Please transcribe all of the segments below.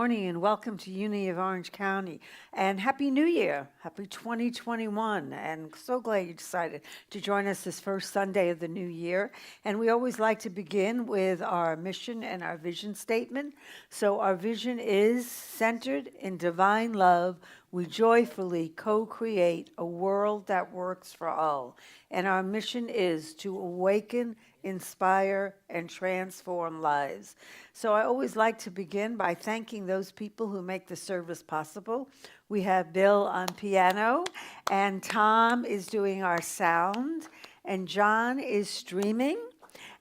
morning and welcome to Unity of Orange County. And Happy New Year. Happy 2021. And so glad you decided to join us this first Sunday of the new year. And we always like to begin with our mission and our vision statement. So our vision is centered in divine love. We joyfully co-create a world that works for all. And our mission is to awaken, inspire, and transform lives. So I always like to begin by thanking those people who make the service possible. We have Bill on piano, and Tom is doing our sound, and John is streaming,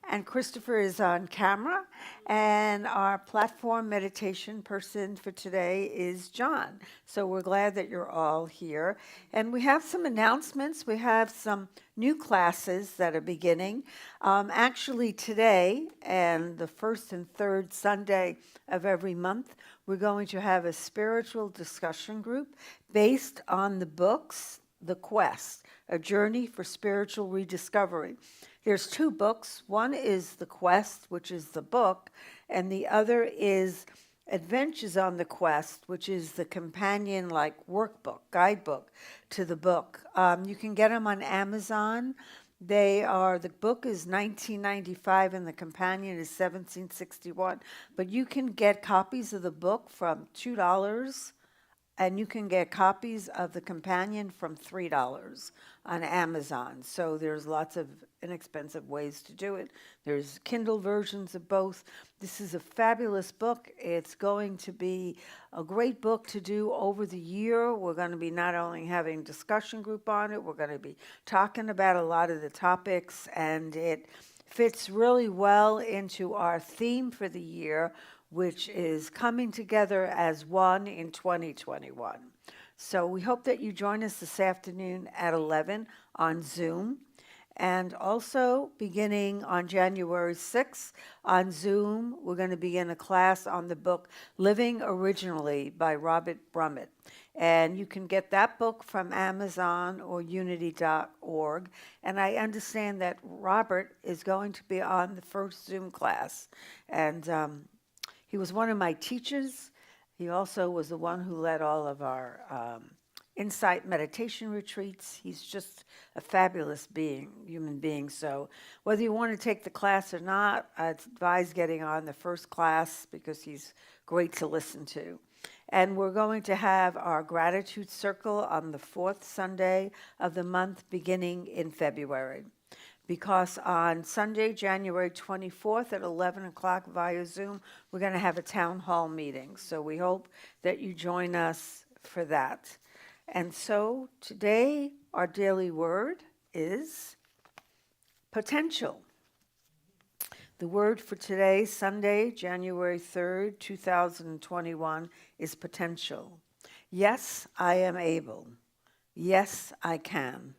and Christopher is on camera, and our platform meditation person for today is John. So we're glad that you're all here. And we have some announcements. We have some new classes that are beginning. Actually today and the first and third Sunday of every month, we're going to have a spiritual discussion group based on the books, The Quest, A Journey for Spiritual Rediscovery. There's two books. One is The Quest, which is the book, and the other is Adventures on the Quest, which is the companion like workbook, guidebook to the book. You can get them on Amazon. The book is $19.95 and the companion is $17.61. But you can get copies of the book from $2 and you can get copies of the companion from $3 on Amazon. So there's lots of inexpensive ways to do it. There's Kindle versions of both. This is a fabulous book. It's going to be a great book to do over the year. We're going to be not only having discussion group on it, we're going to be talking about a lot of the topics, and it fits really well into our theme for the year, which is coming together as one in 2021. So we hope that you join us this afternoon at 11 on Zoom. And also beginning on January 6th on Zoom, we're going to begin a class on the book Living Originally by Robert Brummett. And you can get that book from Amazon or unity.org. And I understand that Robert is going to be on the first Zoom class. And he was one of my teachers. He also was the one who led all of our insight meditation retreats. He's just a fabulous human being. So whether you want to take the class or not, I advise getting on the first class because he's great to listen to. And we're going to have our gratitude circle on the fourth Sunday of the month beginning in February. Because on Sunday, January 24th at 11 o'clock via Zoom, we're going to have a town hall meeting. So we hope that you join us for that. And so today, our daily word is potential. The word for today, Sunday, January 3rd, 2021, is potential. Yes, I am able. Yes, I can.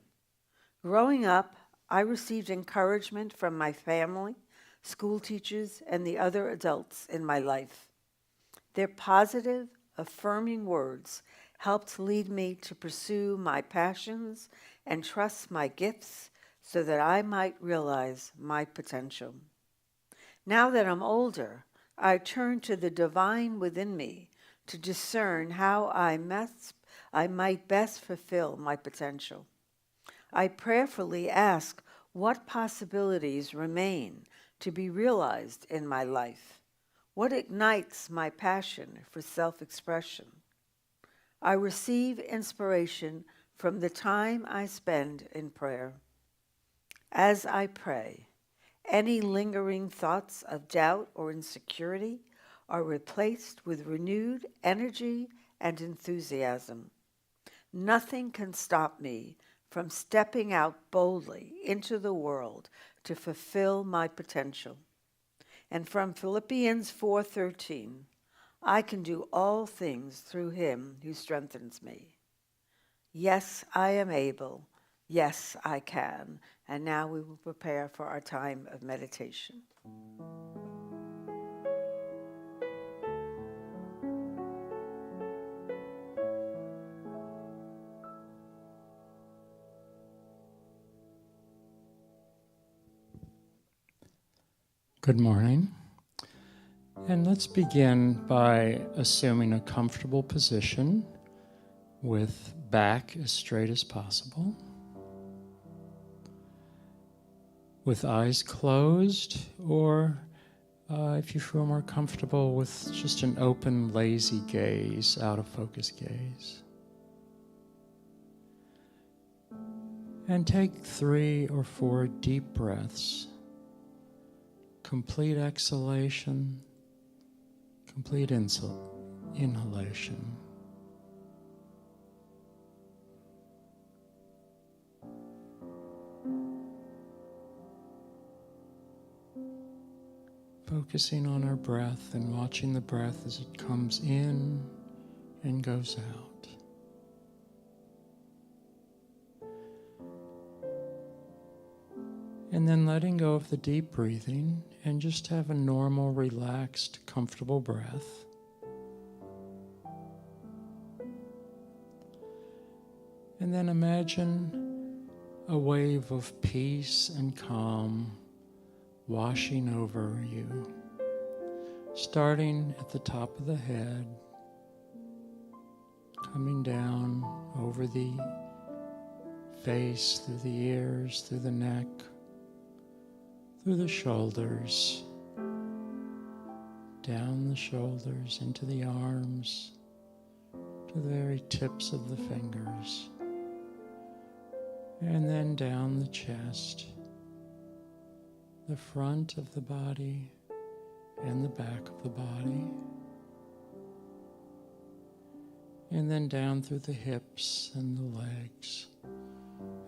Growing up, I received encouragement from my family, school teachers, and the other adults in my life. Their positive, affirming words helped lead me to pursue my passions and trust my gifts so that I might realize my potential. Now that I'm older, I turn to the divine within me to discern how I might best fulfill my potential. I prayerfully ask what possibilities remain to be realized in my life. What ignites my passion for self-expression? I receive inspiration from the time I spend in prayer. As I pray, any lingering thoughts of doubt or insecurity are replaced with renewed energy and enthusiasm. Nothing can stop me from stepping out boldly into the world to fulfill my potential. And from Philippians 4:13, I can do all things through him who strengthens me. Yes, I am able. Yes, I can. And now we will prepare for our time of meditation. Good morning. And let's begin by assuming a comfortable position with back as straight as possible, with eyes closed, or if you feel more comfortable with just an open, lazy gaze, out of focus gaze. And take 3 or 4 deep breaths, complete exhalation, complete inhalation. Focusing on our breath and watching the breath as it comes in and goes out. And then letting go of the deep breathing and just have a normal, relaxed, comfortable breath. And then imagine a wave of peace and calm washing over you, starting at the top of the head, coming down over the face, through the ears, through the neck, through the shoulders, down the shoulders, into the arms, to the very tips of the fingers, and then down the chest, the front of the body and the back of the body, and then down through the hips and the legs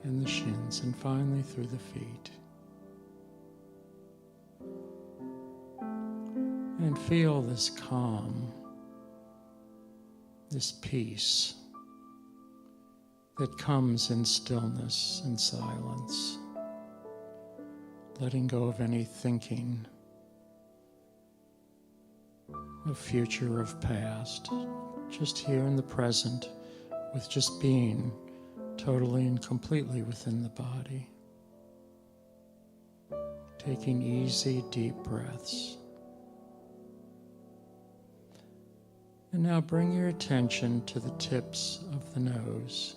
and the shins, and finally through the feet. And feel this calm, this peace that comes in stillness and silence, letting go of any thinking of future, of past, just here in the present, with just being totally and completely within the body. Taking easy, deep breaths. And now bring your attention to the tips of the nose.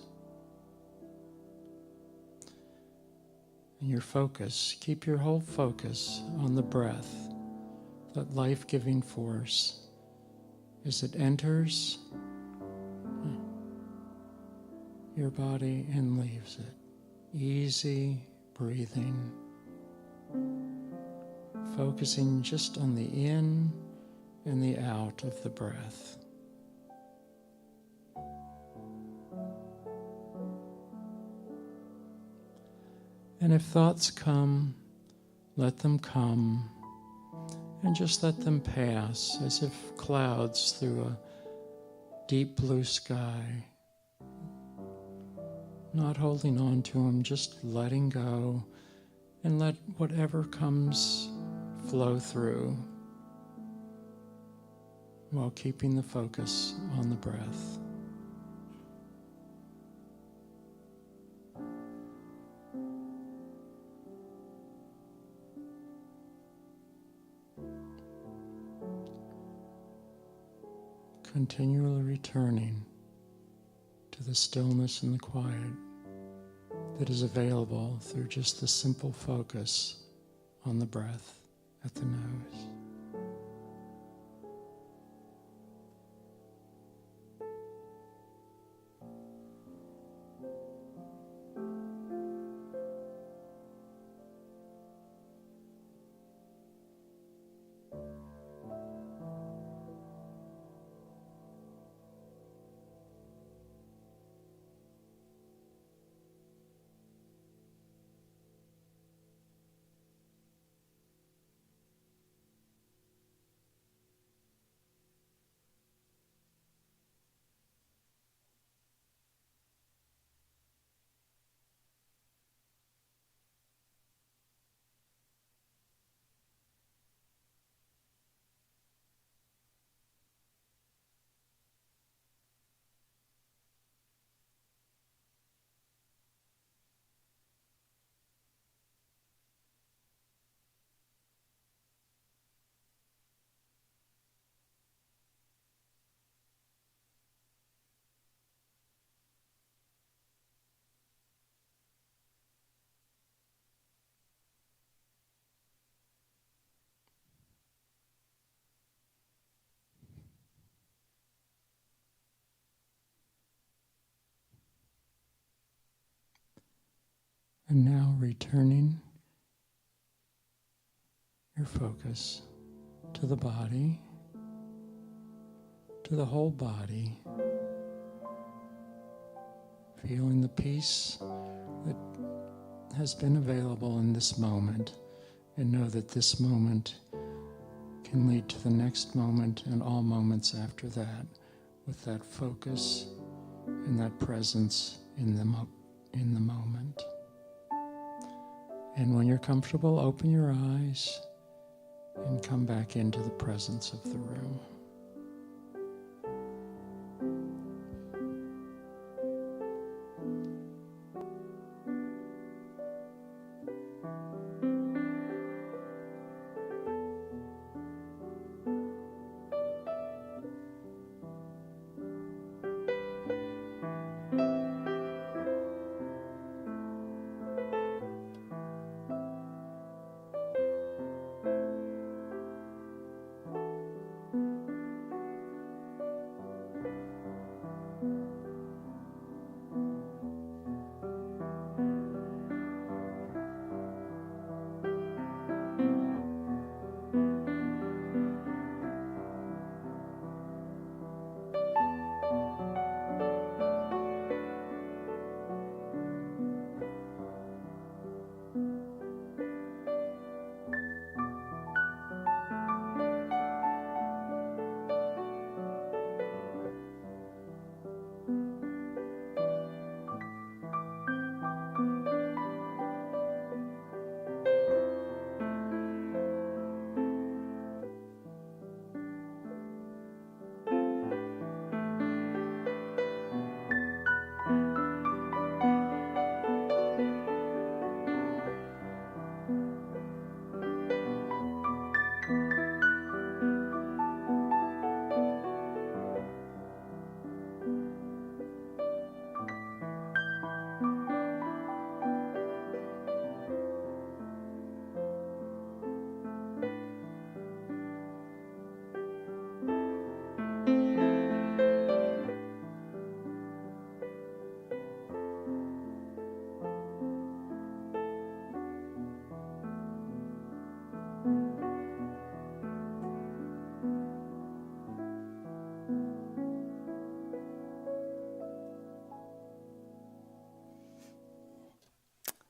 And your focus, keep your whole focus on the breath, that life-giving force, as it enters your body and leaves it. Easy breathing, focusing just on the in and the out of the breath. And if thoughts come, let them come, and just let them pass as if clouds through a deep blue sky. Not holding on to them, just letting go, and let whatever comes flow through, while keeping the focus on the breath. Continually returning to the stillness and the quiet that is available through just the simple focus on the breath at the nose. And now returning your focus to the body, to the whole body, feeling the peace that has been available in this moment, and know that this moment can lead to the next moment and all moments after that, with that focus and that presence in the moment. And when you're comfortable, open your eyes and come back into the presence of the room.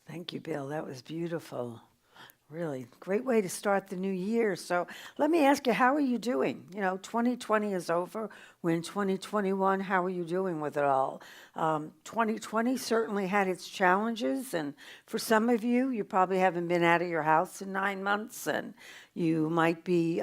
Thank you, Bill. That was beautiful. Really great way to start the new year. So let me ask you, how are you doing? 2020 is over. We're in 2021. How are you doing with it all? 2020 certainly had its challenges. And for some of you, you probably haven't been out of your house in 9 months. And you might be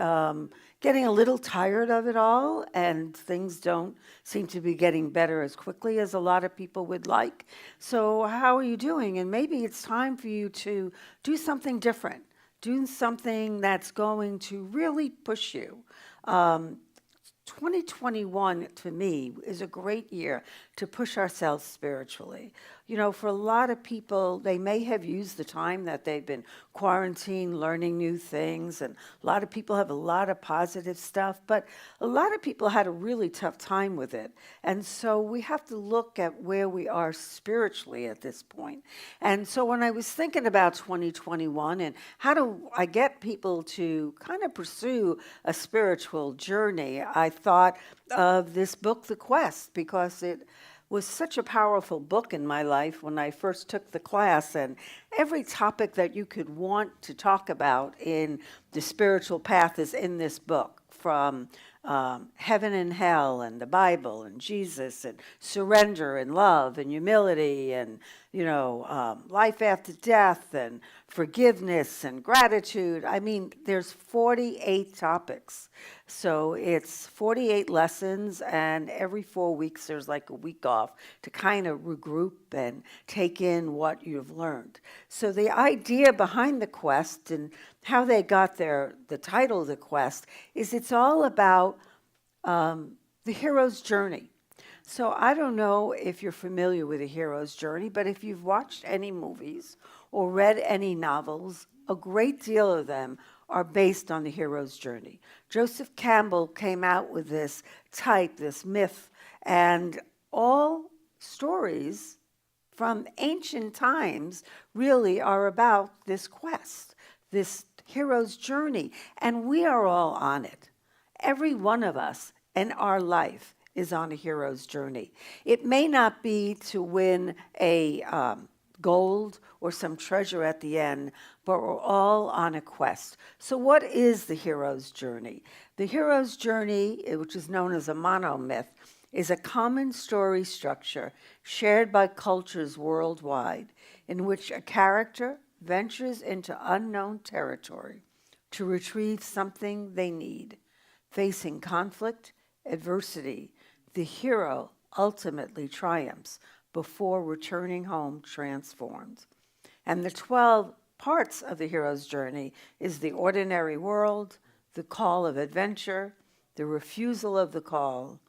getting a little tired of it all. And things don't seem to be getting better as quickly as a lot of people would like. So how are you doing? And maybe it's time for you to do something different. Do something that's going to really push you. 2021 to me is a great year to push ourselves spiritually. For a lot of people, they may have used the time that they've been quarantined, learning new things, and a lot of people have a lot of positive stuff, but a lot of people had a really tough time with it. And so we have to look at where we are spiritually at this point. And so when I was thinking about 2021 and how do I get people to kind of pursue a spiritual journey, I thought of this book, The Quest, because it was such a powerful book in my life when I first took the class, and every topic that you could want to talk about in the spiritual path is in this book, from heaven and hell and the Bible and Jesus and surrender and love and humility and life after death and forgiveness and gratitude. I mean, there's 48 topics. So it's 48 lessons, and every 4 weeks there's like a week off to kind of regroup and take in what you've learned. So the idea behind the quest and how they got the title of the quest is it's all about the hero's journey. So I don't know if you're familiar with a hero's journey, but if you've watched any movies or read any novels, a great deal of them are based on the hero's journey. Joseph Campbell came out with this myth, and all stories from ancient times really are about this quest, this hero's journey, and we are all on it. Every one of us in our life is on a hero's journey. It may not be to win a gold or some treasure at the end, but we're all on a quest. So what is the hero's journey? The hero's journey, which is known as a monomyth, is a common story structure shared by cultures worldwide in which a character ventures into unknown territory to retrieve something they need. Facing conflict, adversity, the hero ultimately triumphs before returning home transformed. And the 12 parts of the hero's journey is the ordinary world, the call of adventure, the refusal of the call,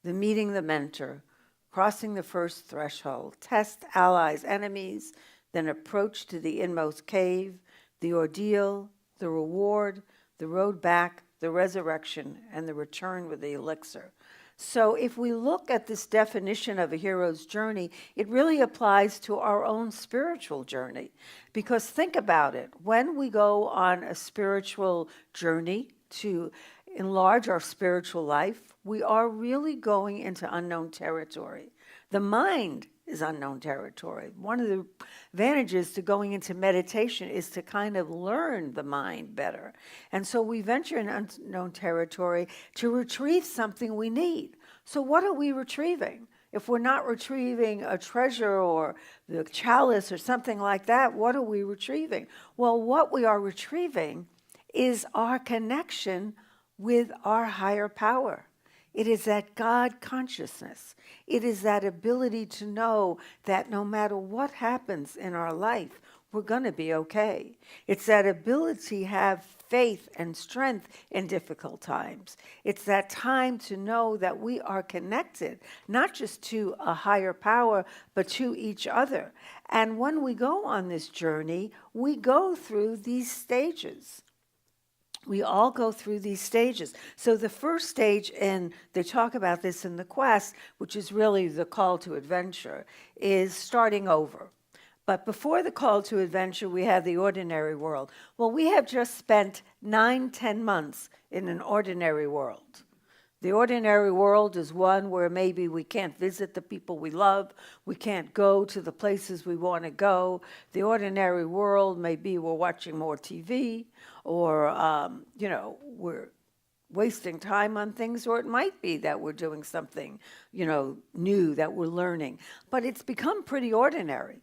the meeting the mentor, crossing the first threshold, test allies, enemies, then approach to the inmost cave, the ordeal, the reward, the road back, the resurrection, and the return with the elixir. So if we look at this definition of a hero's journey, it really applies to our own spiritual journey. Because think about it, when we go on a spiritual journey to enlarge our spiritual life, we are really going into unknown territory. The mind is unknown territory. One of the advantages to going into meditation is to kind of learn the mind better. And so we venture in unknown territory to retrieve something we need. So what are we retrieving? If we're not retrieving a treasure or the chalice or something like that, what are we retrieving? Well, what we are retrieving is our connection with our higher power. It is that God consciousness. It is that ability to know that no matter what happens in our life, we're going to be okay. It's that ability to have faith and strength in difficult times. It's that time to know that we are connected, not just to a higher power, but to each other. And when we go on this journey, we go through these stages. We all go through these stages. So the first stage, and they talk about this in the quest, which is really the call to adventure, is starting over. But before the call to adventure, we have the ordinary world. Well, we have just spent 9-10 months in an ordinary world. The ordinary world is one where maybe we can't visit the people we love, we can't go to the places we want to go. The ordinary world may be we're watching more TV, or we're wasting time on things, or it might be that we're doing something, new that we're learning. But it's become pretty ordinary.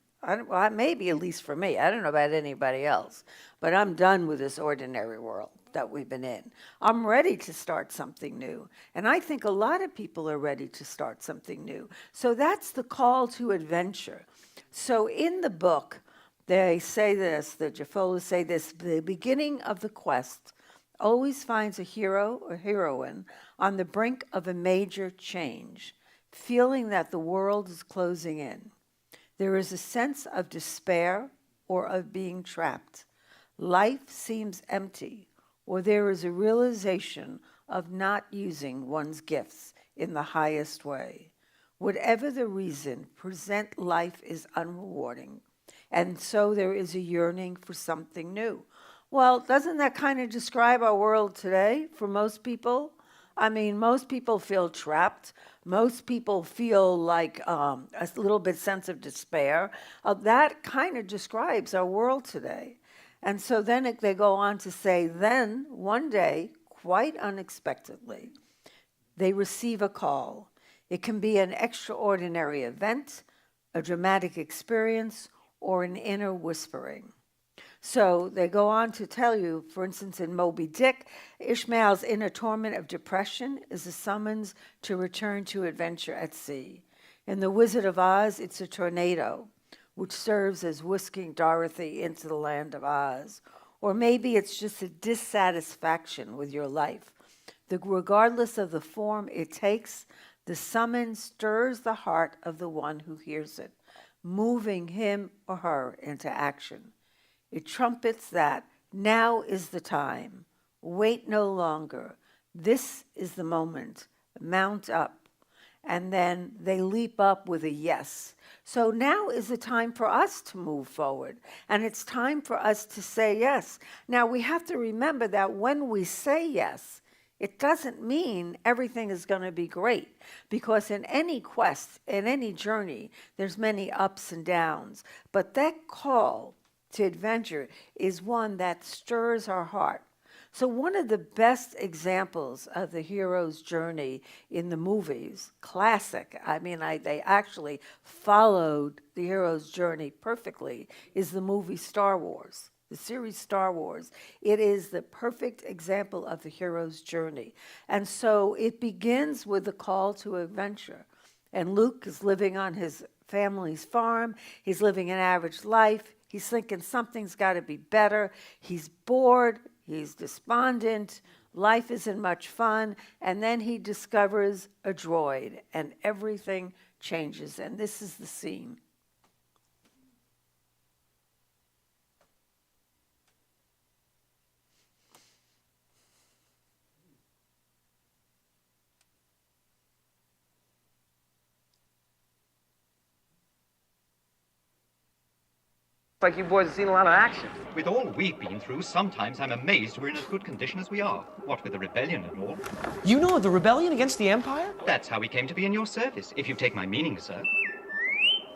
Maybe at least for me. I don't know about anybody else, but I'm done with this ordinary world that we've been in. I'm ready to start something new. And I think a lot of people are ready to start something new. So that's the call to adventure. So in the book, they say this, the Jafolas say this: the beginning of the quest always finds a hero or heroine on the brink of a major change, feeling that the world is closing in. There is a sense of despair or of being trapped. Life seems empty, or there is a realization of not using one's gifts in the highest way. Whatever the reason, present life is unrewarding, and so there is a yearning for something new. Well, doesn't that kind of describe our world today for most people? I mean, most people feel trapped. Most people feel like a little bit sense of despair. That kind of describes our world today. And so then they go on to say, then one day, quite unexpectedly, they receive a call. It can be an extraordinary event, a dramatic experience, or an inner whispering. So they go on to tell you, for instance, in Moby Dick, Ishmael's inner torment of depression is a summons to return to adventure at sea. In The Wizard of Oz, it's a tornado, which serves as whisking Dorothy into the land of Oz. Or maybe it's just a dissatisfaction with your life. Regardless of the form it takes, the summons stirs the heart of the one who hears it, moving him or her into action. It trumpets that now is the time. Wait no longer. This is the moment. Mount up. and then they leap up with a yes. So now is the time for us to move forward, and it's time for us to say yes. Now we have to remember that when we say yes, it doesn't mean everything is going to be great, because in any quest, in any journey, there's many ups and downs. But that call to adventure is one that stirs our heart. So one of the best examples of the hero's journey in the movies, classic, they actually followed the hero's journey perfectly, is the movie Star Wars, the series Star Wars. It is the perfect example of the hero's journey. And so it begins with the call to adventure. And Luke is living on his family's farm. He's living an average life. He's thinking something's got to be better. He's bored. He's despondent. Life isn't much fun. And then he discovers a droid, and everything changes. And this is the scene. Like you boys have seen a lot of action. With all we've been through, sometimes I'm amazed we're in as good condition as we are. What with the rebellion and all. You know of the rebellion against the Empire? That's how we came to be in your service, if you take my meaning, sir.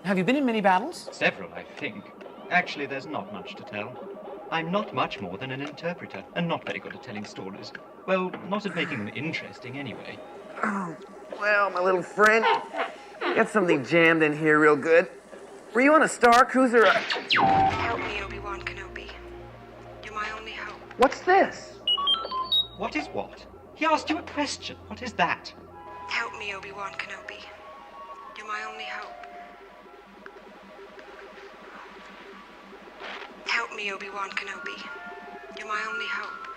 Have you been in many battles? Several, I think. Actually, there's not much to tell. I'm not much more than an interpreter, and not very good at telling stories. Well, not at making them interesting, anyway. Oh, well, my little friend, got something jammed in here real good. Were you on a Star Cruiser? Help me, Obi-Wan Kenobi. You're my only hope. What's this? What is what? He asked you a question. What is that? Help me, Obi-Wan Kenobi. You're my only hope. Help me, Obi-Wan Kenobi. You're my only hope.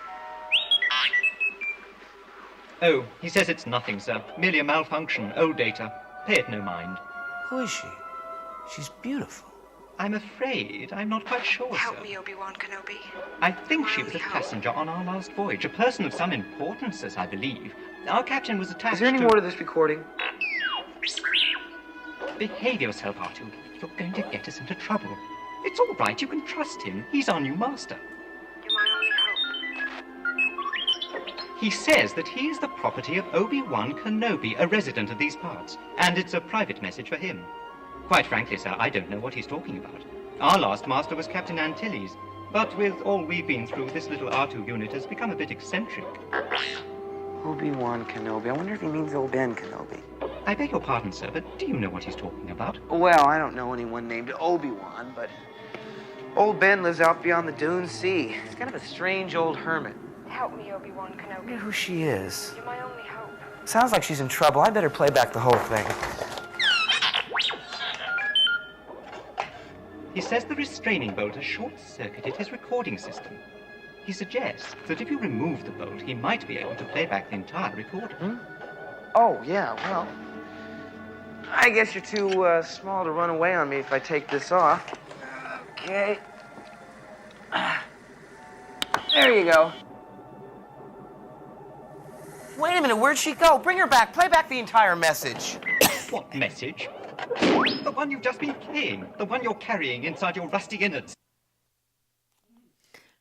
Oh, he says it's nothing, sir. Merely a malfunction, old data. Pay it no mind. Who is she? She's beautiful. I'm afraid I'm not quite sure, Help sir. me, Obi-Wan Kenobi. I think she was a passenger on our last voyage, a person of some importance, as I believe. Our captain was attached Is there any to... more to this recording? Behave yourself, Artu. You're going to get us into trouble. It's all right, you can trust him. He's our new master. You're my only hope. He says that he is the property of Obi-Wan Kenobi, a resident of these parts, and it's a private message for him. Quite frankly, sir, I don't know what he's talking about. Our last master was Captain Antilles, but with all we've been through, this little R2 unit has become a bit eccentric. Obi-Wan Kenobi. I wonder if he means old Ben Kenobi. I beg your pardon, sir, but do you know what he's talking about? Well, I don't know anyone named Obi-Wan, but old Ben lives out beyond the Dune Sea. He's kind of a strange old hermit. Help me, Obi-Wan I Kenobi. wonder who she is. You're my only hope. Sounds like she's in trouble. I better play back the whole thing. He says the restraining bolt has short-circuited his recording system. He suggests that if you remove the bolt, he might be able to play back the entire recording. Oh, yeah, well, I guess you're too small to run away on me if I take this off. Okay. There you go. Wait a minute, where'd she go? Bring her back. Play back the entire message. What message? The one you've just been playing. The one you're carrying inside your rusty innards.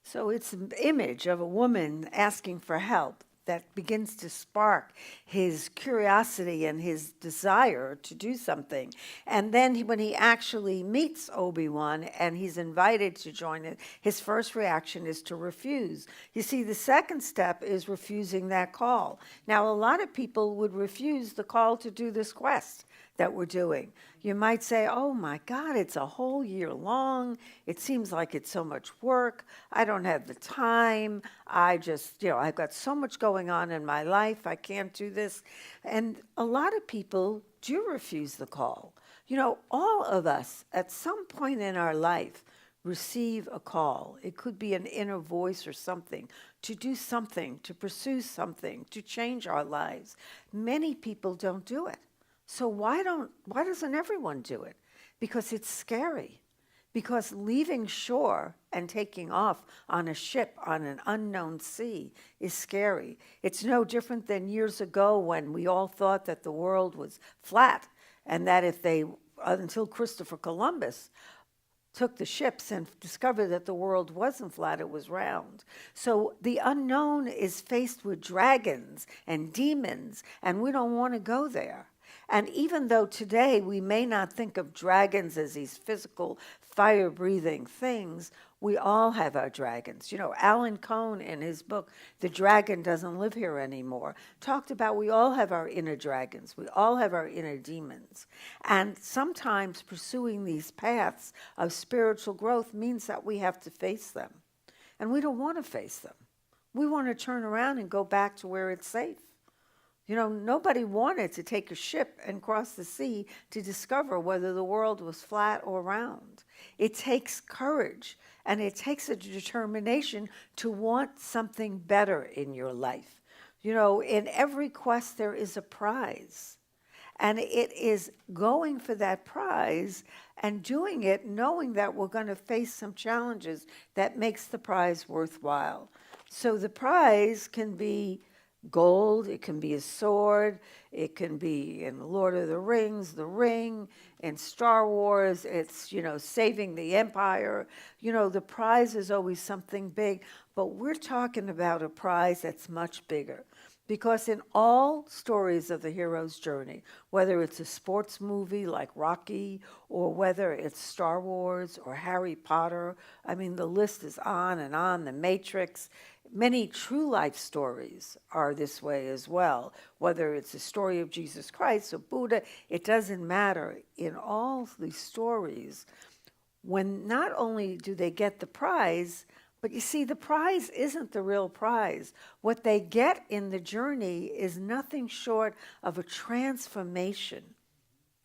So it's an image of a woman asking for help that begins to spark his curiosity and his desire to do something. And then when he actually meets Obi-Wan and he's invited to join it, his first reaction is to refuse. You see, the second step is refusing that call. Now, a lot of people would refuse the call to do this quest that we're doing. You might say, oh my God, it's a whole year long. It seems like it's so much work. I don't have the time. I just, I've got so much going on in my life. I can't do this. And a lot of people do refuse the call. All of us at some point in our life receive a call. It could be an inner voice or something, to do something, to pursue something, to change our lives. Many people don't do it. So why doesn't everyone do it? Because it's scary. because leaving shore and taking off on a ship on an unknown sea is scary. It's no different than years ago when we all thought that the world was flat, and that until Christopher Columbus took the ships and discovered that the world wasn't flat, it was round. So the unknown is faced with dragons and demons, and we don't want to go there. And even though today we may not think of dragons as these physical, fire-breathing things, we all have our dragons. You know, Alan Cohn, in his book, The Dragon Doesn't Live Here Anymore, talked about we all have our inner dragons. We all have our inner demons. And sometimes pursuing these paths of spiritual growth means that we have to face them. And we don't want to face them. We want to turn around and go back to where it's safe. You know, nobody wanted to take a ship and cross the sea to discover whether the world was flat or round. It takes courage, and it takes a determination to want something better in your life. You know, in every quest there is a prize, and it is going for that prize and doing it knowing that we're going to face some challenges that makes the prize worthwhile. So the prize can be gold, it can be a sword, it can be in Lord of the Rings, the ring, in Star Wars, it's, you know, saving the empire. You know, the prize is always something big, but we're talking about a prize that's much bigger. Because in all stories of the hero's journey, whether it's a sports movie like Rocky, or whether it's Star Wars or Harry Potter, I mean, the list is on and on, The Matrix. Many true life stories are this way as well. Whether it's a story of Jesus Christ or Buddha, it doesn't matter. In all these stories, when not only do they get the prize, but you see, the prize isn't the real prize. What they get in the journey is nothing short of a transformation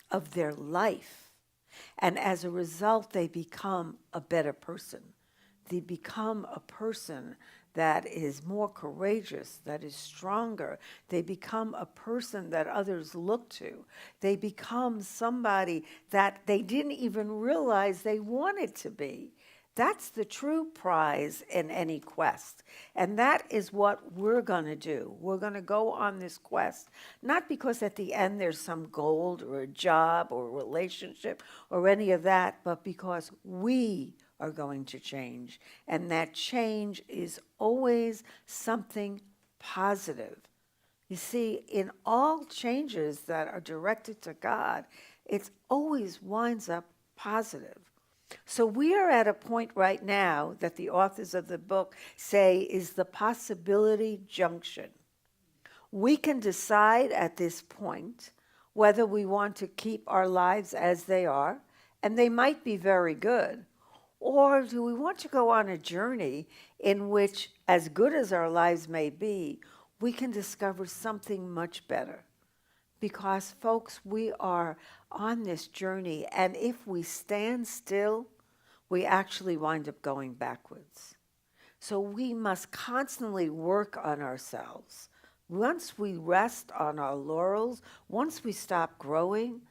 of their life. And as a result, they become a better person. They become a person that is more courageous, that is stronger. They become a person that others look to. They become somebody that they didn't even realize they wanted to be. That's the true prize in any quest. And that is what we're going to do. We're going to go on this quest, not because at the end there's some gold or a job or a relationship or any of that, but because we are going to change. And that change is always something positive. You see, in all changes that are directed to God, it always winds up positive. So we are at a point right now that the authors of the book say is the possibility junction. We can decide at this point whether we want to keep our lives as they are, and they might be very good, or do we want to go on a journey in which, as good as our lives may be, we can discover something much better. Because, folks, we are on this journey, and if we stand still, we actually wind up going backwards. So we must constantly work on ourselves. Once we rest on our laurels, once we stop growing,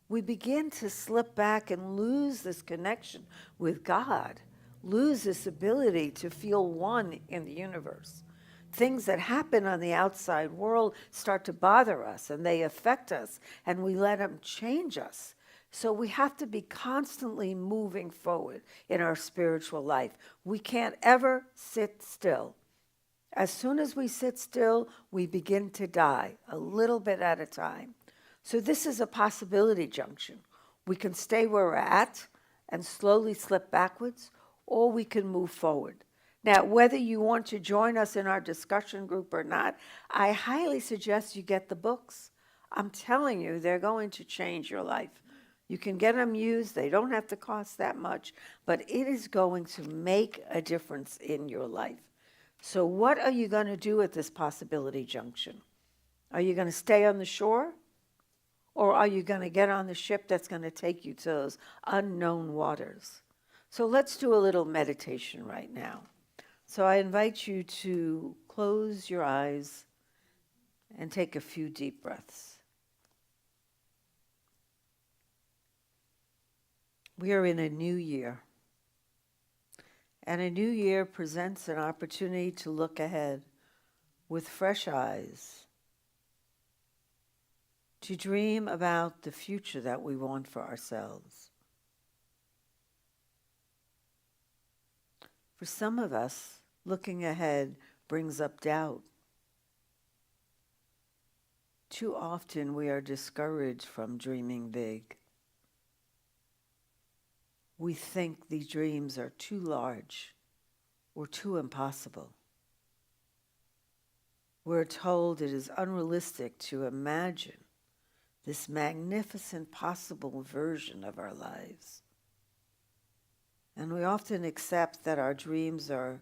we begin to slip back and lose this connection with God, lose this ability to feel one in the universe. Things that happen on the outside world start to bother us, and they affect us, and we let them change us. So we have to be constantly moving forward in our spiritual life. We can't ever sit still. As soon as we sit still, we begin to die, a little bit at a time. So this is a possibility junction. We can stay where we're at and slowly slip backwards, or we can move forward. Now, whether you want to join us in our discussion group or not, I highly suggest you get the books. I'm telling you, they're going to change your life. You can get them used. They don't have to cost that much, but it is going to make a difference in your life. So what are you going to do at this possibility junction? Are you going to stay on the shore? Or are you going to get on the ship that's going to take you to those unknown waters? So let's do a little meditation right now. So I invite you to close your eyes and take a few deep breaths. We are in a new year. And a new year presents an opportunity to look ahead with fresh eyes, to dream about the future that we want for ourselves. For some of us, looking ahead brings up doubt. Too often we are discouraged from dreaming big. We think these dreams are too large or too impossible. We're told it is unrealistic to imagine this magnificent possible version of our lives. And we often accept that our dreams are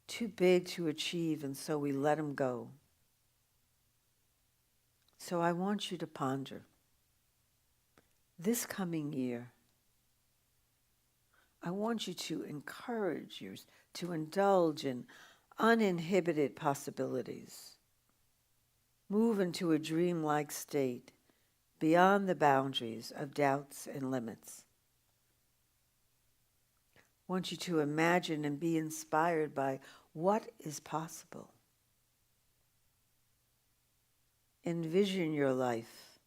too big to achieve, and so we let them go. So I want you to ponder this coming year. I want you to encourage you to indulge in uninhibited possibilities. Move into a dreamlike state beyond the boundaries of doubts and limits. I want you to imagine and be inspired by what is possible. Envision your life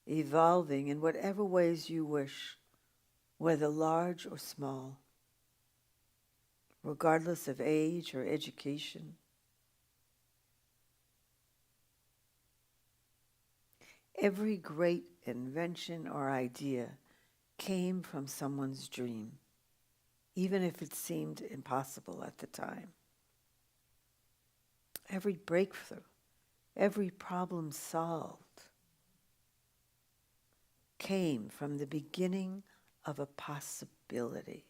evolving in whatever ways you wish, whether large or small, regardless of age or education. Every great invention or idea came from someone's dream, even if it seemed impossible at the time. Every breakthrough, every problem solved came from the beginning of a possibility.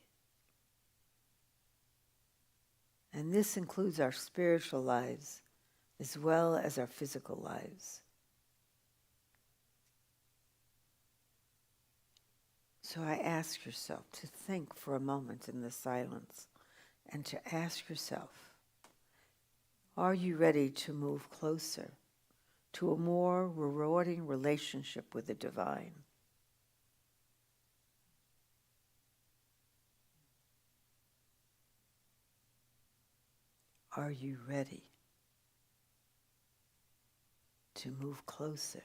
And this includes our spiritual lives as well as our physical lives. So I ask yourself to think for a moment in the silence and to ask yourself, are you ready to move closer to a more rewarding relationship with the divine? Are you ready to move closer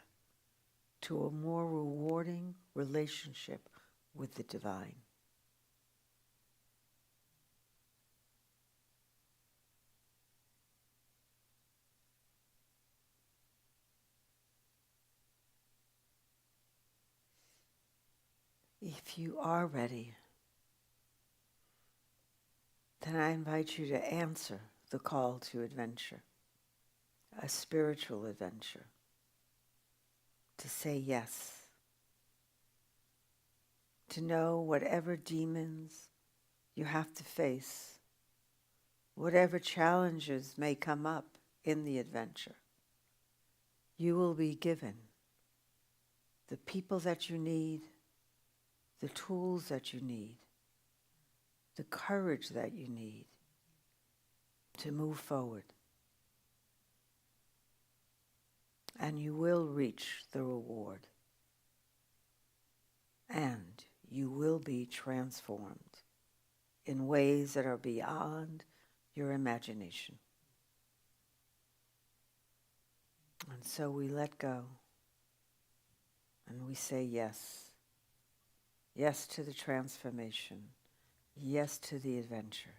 to a more rewarding relationship with the divine? If you are ready, then I invite you to answer the call to adventure, a spiritual adventure, to say yes, to know whatever demons you have to face, whatever challenges may come up in the adventure, you will be given the people that you need, the tools that you need, the courage that you need to move forward. And you will reach the reward. And you will be transformed in ways that are beyond your imagination. And so we let go and we say yes. Yes to the transformation. Yes to the adventure.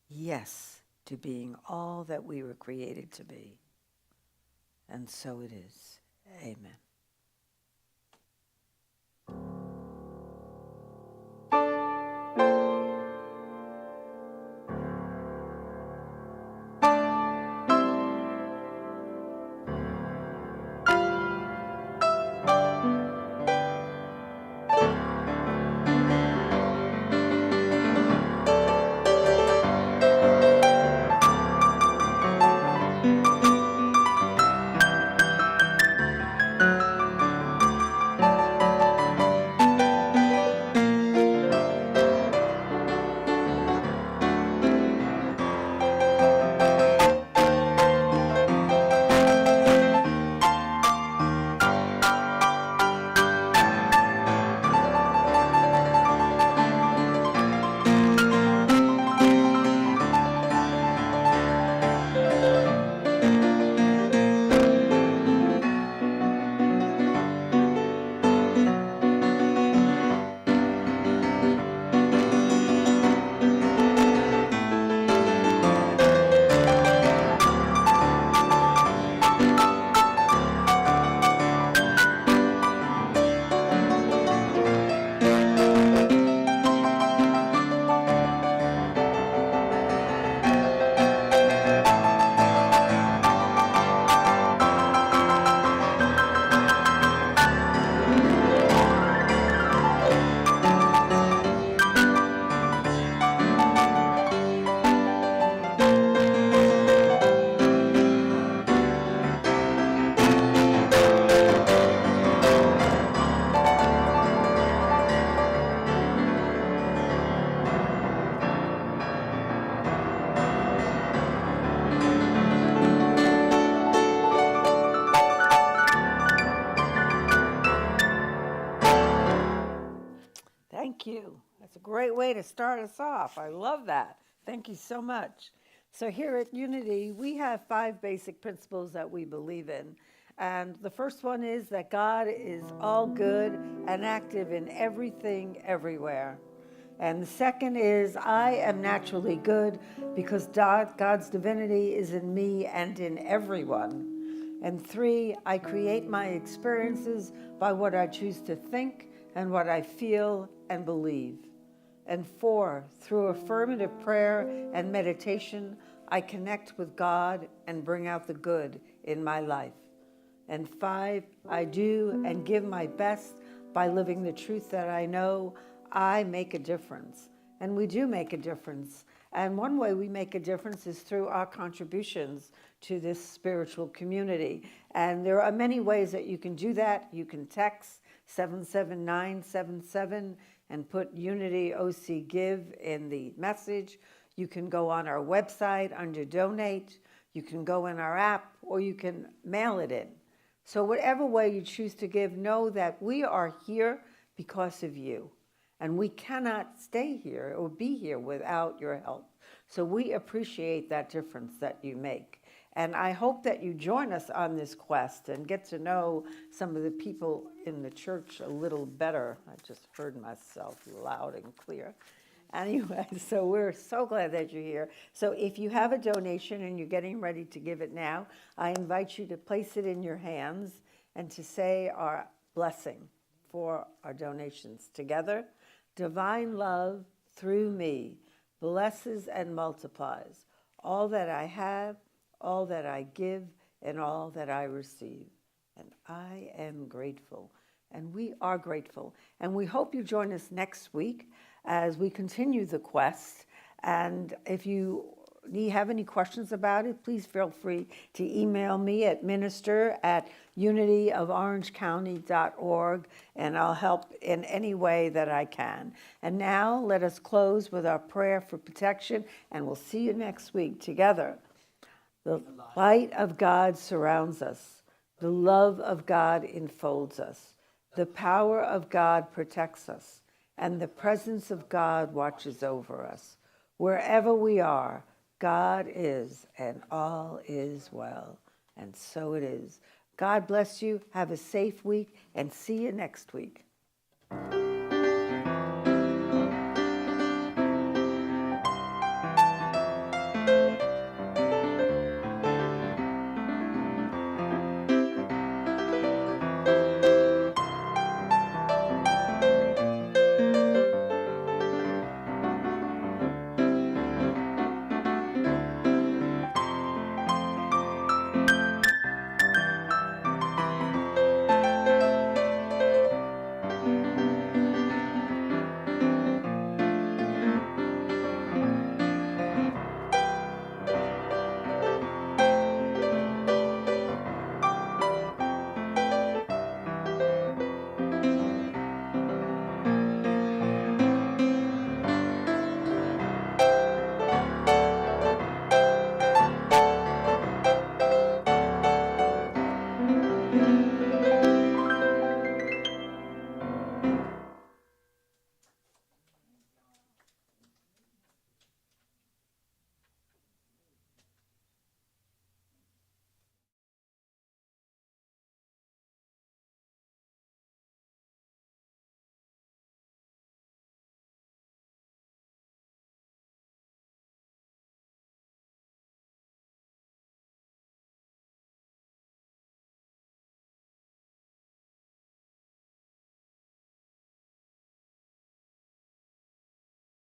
Yes to being all that we were created to be. And so it is. Amen. Thank you. That's a great way to start us off. I love that. Thank you so much. So here at Unity, we have 5 basic principles that we believe in. And the first one is that God is all good and active in everything, everywhere. And the second is I am naturally good because God's divinity is in me and in everyone. And 3, I create my experiences by what I choose to think and what I feel and believe. And 4, through affirmative prayer and meditation, I connect with God and bring out the good in my life. And 5, I do and give my best by living the truth that I know I make a difference. And we do make a difference. And one way we make a difference is through our contributions to this spiritual community. And there are many ways that you can do that. You can text 77977 and put Unity OC Give in the message. You can go on our website under Donate. You can go in our app, or you can mail it in. So whatever way you choose to give, know that we are here because of you. And we cannot stay here or be here without your help. So we appreciate that difference that you make. And I hope that you join us on this quest and get to know some of the people in the church a little better. I just heard myself loud and clear. Anyway, so we're so glad that you're here. So if you have a donation and you're getting ready to give it now, I invite you to place it in your hands and to say our blessing for our donations together. Divine love through me blesses and multiplies all that I have, all that I give, and all that I receive. And I am grateful. And we are grateful. And we hope you join us next week as we continue the quest. And if you have any questions about it, please feel free to email me at minister@unityoforangecounty.org, and I'll help in any way that I can. And now let us close with our prayer for protection, and we'll see you next week together. The light of God surrounds us. The love of God enfolds us. The power of God protects us. And the presence of God watches over us. Wherever we are, God is, and all is well. And so it is. God bless you. Have a safe week, and see you next week.